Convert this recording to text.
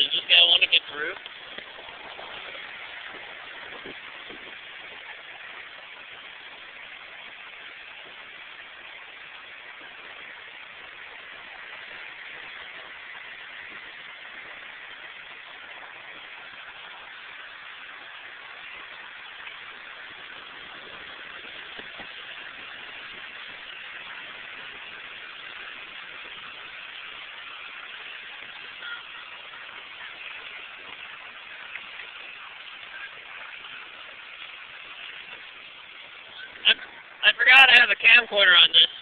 Does this guy want to get through? I forgot I have a camcorder on this.